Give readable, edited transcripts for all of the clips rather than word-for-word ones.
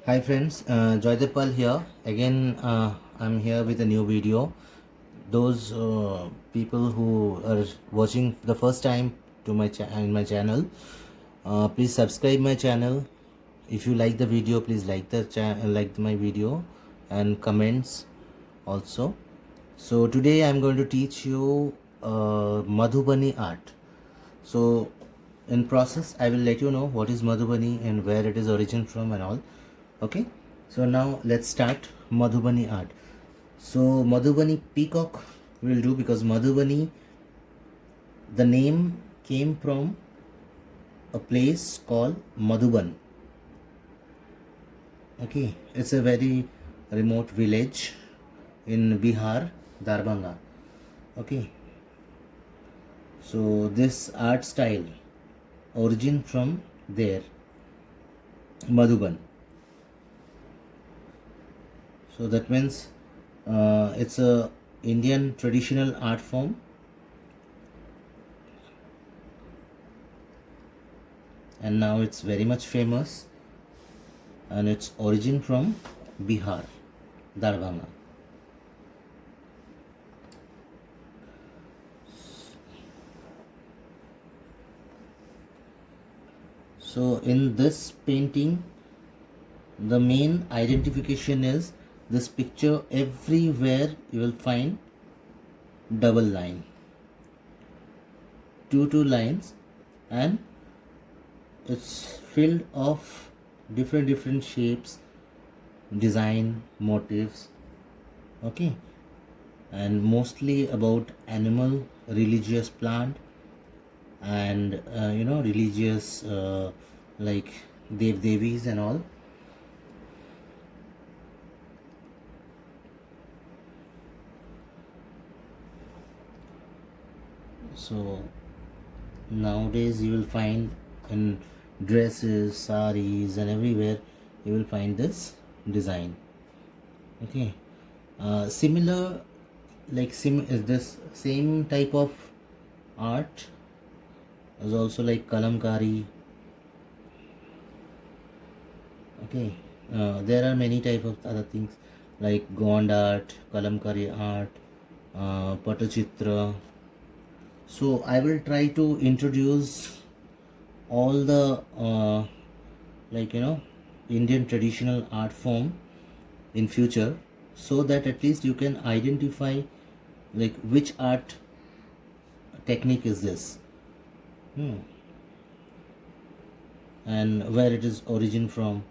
Hi friends, Joydipal here. Again, I'm here with a new video. Those people who are watching the first time to my channel, please subscribe my channel. If you like the video, please like my video and comments also. So today I'm going to teach you Madhubani art. So in process I will let you know what is Madhubani and where it is origin from and all. Okay, so now let's start Madhubani art. So Madhubani peacock will do, because Madhubani, the name came from a place called Madhuban. Okay, it's a very remote village in Bihar, Darbhanga. Okay, so this art style origin from there, Madhuban. So that means it's a Indian traditional art form, and now it's very much famous, and its origin from Bihar, Darbhanga. So in this painting, the main identification is this picture. Everywhere you will find double line, two lines, and it's filled of different shapes, design, motifs. Okay, and mostly about animal, religious plant, and religious like devis and all. So nowadays you will find in dresses, saris, and everywhere you will find this design. Okay, similar, like is this same type of art is also like kalamkari. Okay, there are many type of other things like Gond art, kalamkari art, patachitra. So I will try to introduce all the Indian traditional art form in future, so that at least you can identify like which art technique is this, and where it is origin from,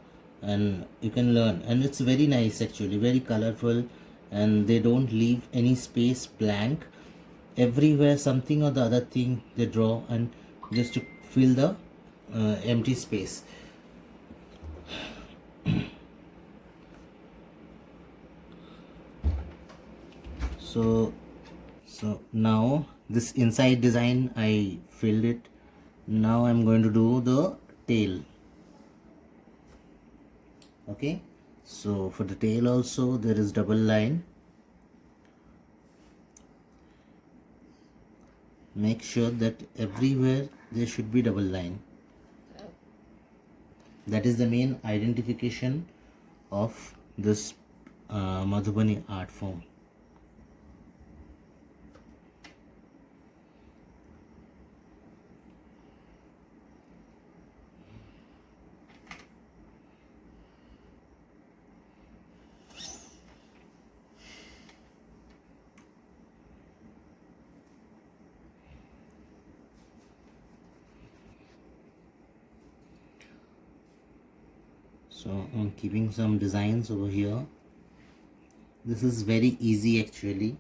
and you can learn. And it's very nice, actually very colorful, and they don't leave any space blank. Everywhere something or the other thing they draw, and just to fill the empty space. So now this inside design I filled it. Now I'm going to do the tail. Okay, so for the tail also there is double line. Make sure that everywhere there should be double line. That is the main identification of this Madhubani art form. So I'm keeping some designs over here. This is very easy, actually.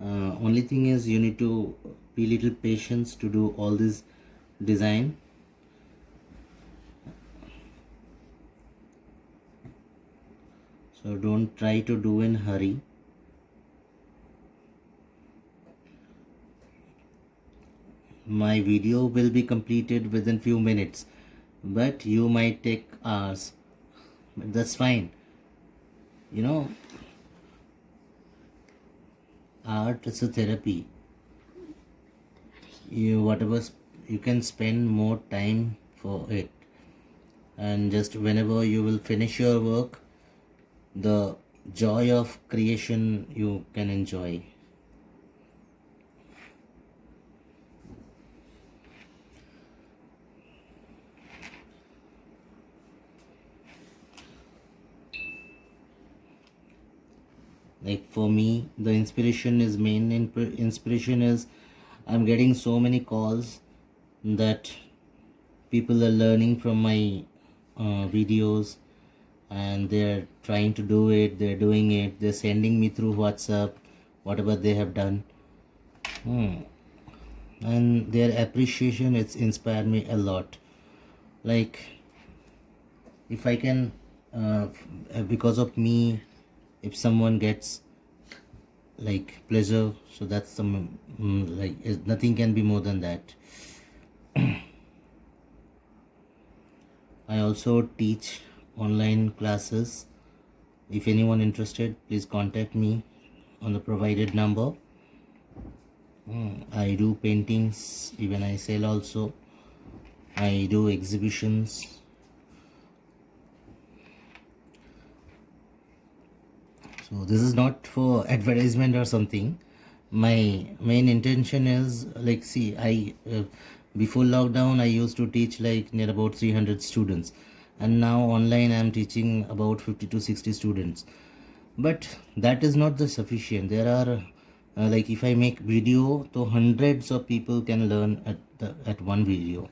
Only thing is you need to be little patience to do all this design. So don't try to do in hurry. My video will be completed within few minutes, but you might take hours. But that's fine. Art is a therapy. You can spend more time for it, and just whenever you will finish your work, the joy of creation you can enjoy. Like for me, the inspiration is I'm getting so many calls that people are learning from my videos, and they're trying to do it, they're doing it, they're sending me through WhatsApp whatever they have done. And their appreciation, it's inspired me a lot. Like if I can because of me, if someone gets like pleasure, so that's some nothing can be more than that. I also teach online classes. If anyone interested, please contact me on the provided number. I do paintings, even I sell also. I do exhibitions. So this is not for advertisement or something. My main intention is like, see, I before lockdown I used to teach like near about 300 students, and now online I am teaching about 50 to 60 students. But that is not the sufficient. There are like if I make video, so hundreds of people can learn at one video.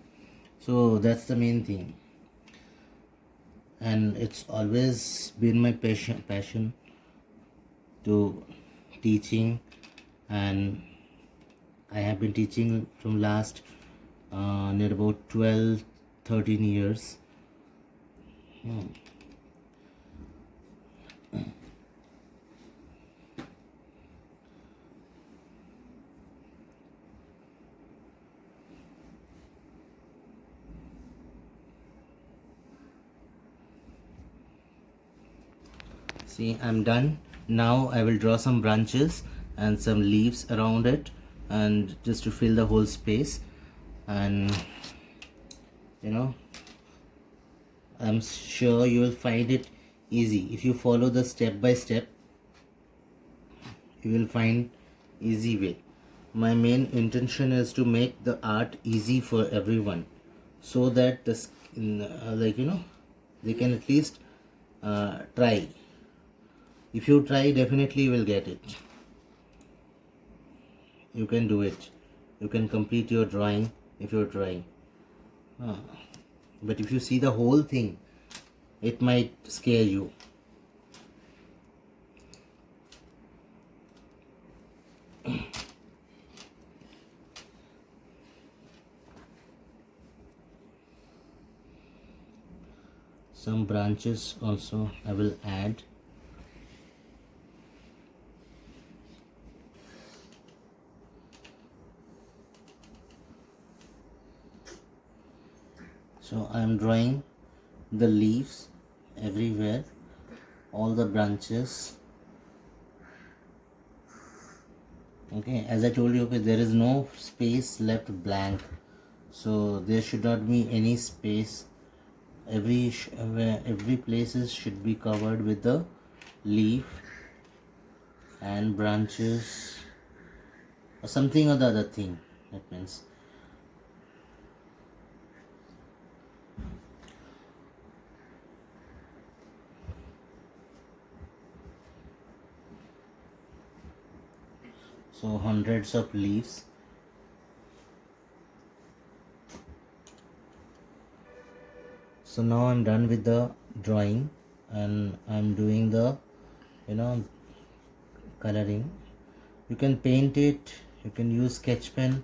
So that's the main thing, and it's always been my passion to teaching, and I have been teaching from last near about 12-13 years. See, I'm done. Now I will draw some branches and some leaves around it, and just to fill the whole space. And you know, I'm sure you will find it easy if you follow the step by step. You will find easy way. My main intention is to make the art easy for everyone, so that they can at least try. If you try, definitely you will get it. You can do it. You can complete your drawing if you're trying. But if you see the whole thing, it might scare you. Some branches also I will add. So I am drawing the leaves everywhere, all the branches. Okay, as I told you, okay, there is no space left blank, so there should not be any space. Every places should be covered with the leaf and branches or something or the other thing. That means so hundreds of leaves. So now I'm done with the drawing, and I'm doing the coloring. You can paint it, you can use sketch pen.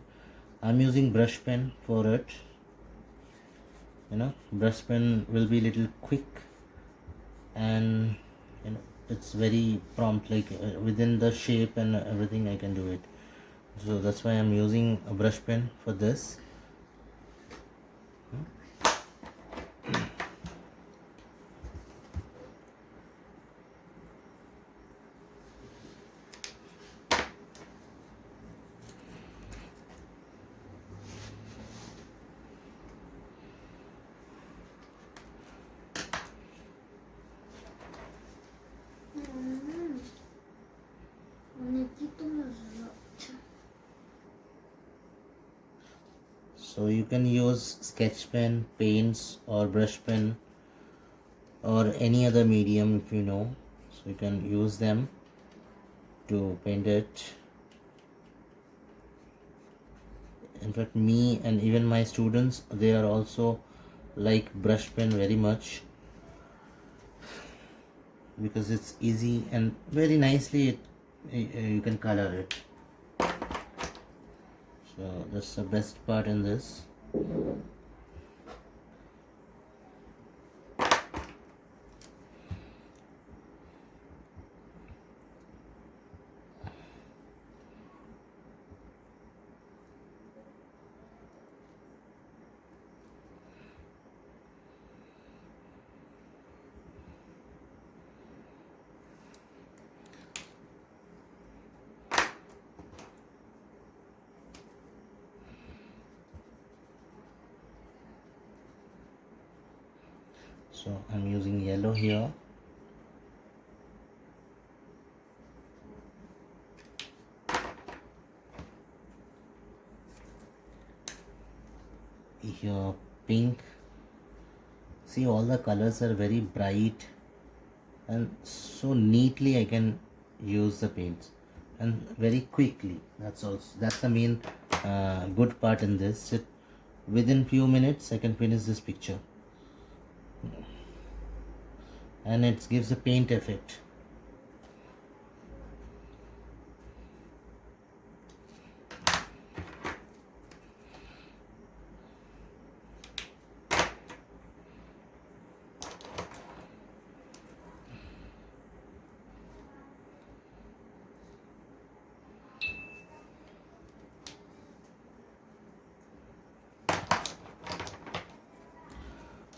I'm using brush pen for it. Brush pen will be little quick, and it's very prompt, like within the shape and everything I can do it. So that's why I'm using a brush pen for this. So you can use sketch pen, paints or brush pen or any other medium if you know, so you can use them to paint it. In fact, me and even my students, they are also like brush pen very much, because it's easy and very nicely you can color it. So that's the best part in this. So I'm using yellow here. Here pink. See, all the colors are very bright and so neatly I can use the paints and very quickly. That's the main good part in this. Within few minutes I can finish this picture, and it gives a paint effect.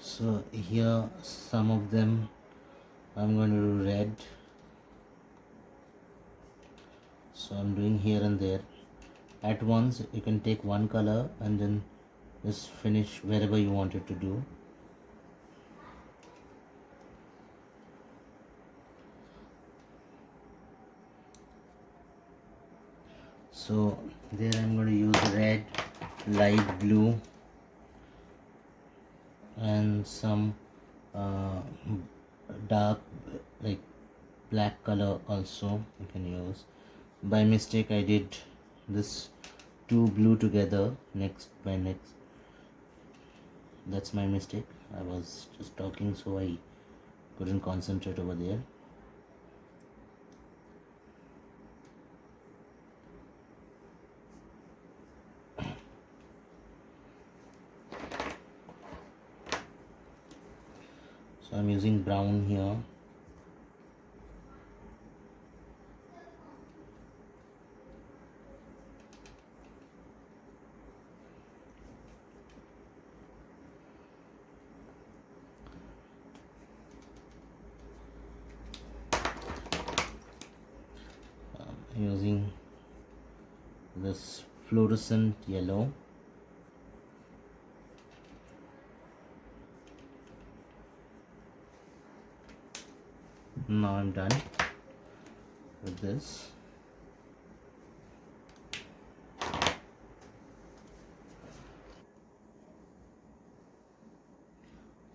So here some of them I'm going to do red. So I'm doing here and there. At once you can take one color and then just finish wherever you want it to do. So there I'm going to use red, light blue and some dark like black color also you can use. By mistake I did this two blue together next by next. That's my mistake. I was just talking so I couldn't concentrate over there. So I'm using brown here. Using this fluorescent yellow. Now I'm done with this.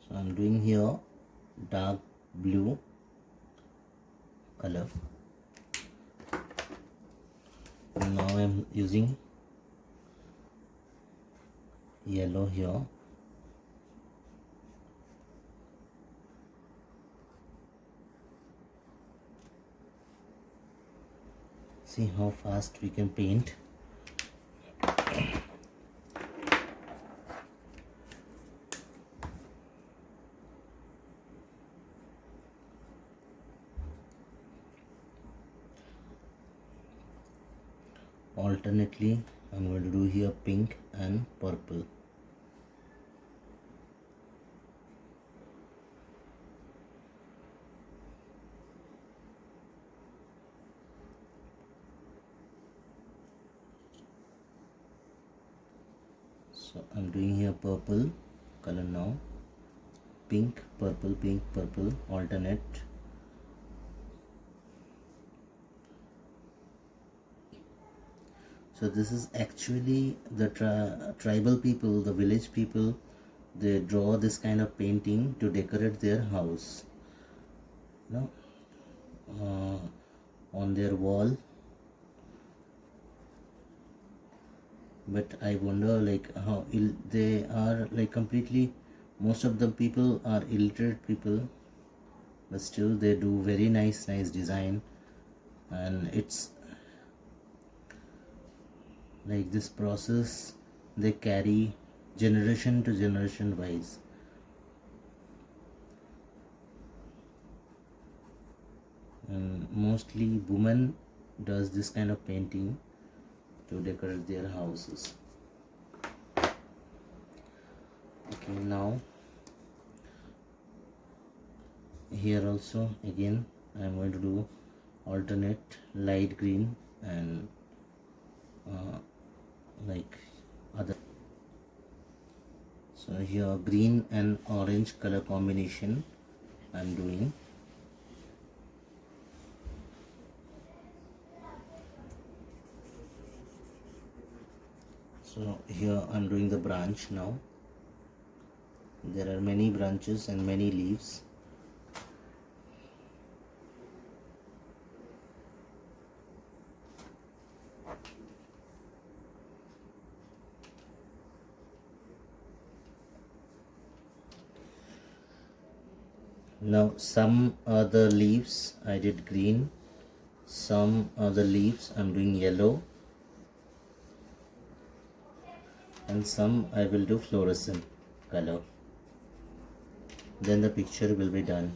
So I'm doing here dark blue color. And now I'm using yellow here. See how fast we can paint. Alternately, I'm going to do here pink and purple. So I'm doing here purple color now. Pink, purple, alternate. So this is actually the tribal people, the village people. They draw this kind of painting to decorate their house, you know, on their wall. But I wonder like how they are, like completely, most of the people are illiterate people, but still they do very nice design. And it's like this process they carry generation to generation wise. And mostly women does this kind of painting to decorate their houses. Okay, now here also again I am going to do alternate light green and like other. So here green and orange color combination I am doing. So here I am doing the branch now. There are many branches and many leaves. Now some other leaves I did green, some other leaves I'm doing yellow, and some I will do fluorescent color. Then the picture will be done.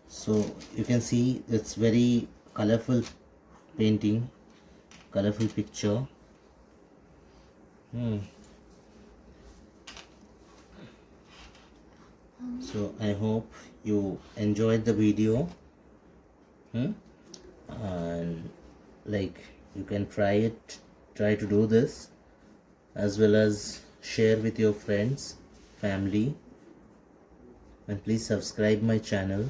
So you can see it's very colorful painting, colorful picture. So I hope you enjoyed the video. And like you can try to do this, as well as share with your friends, family, and please subscribe my channel.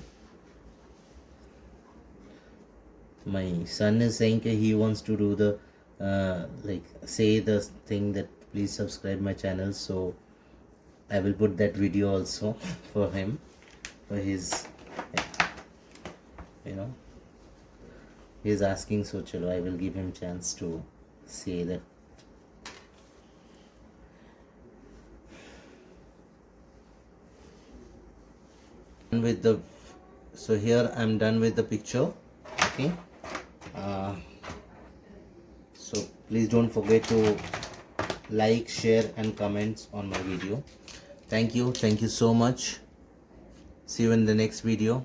My son is saying that he wants to do the like say the thing that please subscribe my channel, so I will put that video also for him, for his, you know, he is asking, so chalo, I will give him chance to say that. With the, so here I am done with the picture. Okay, so please don't forget to like, share and comments on my video. Thank you so much. See you in the next video.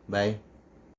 Bye.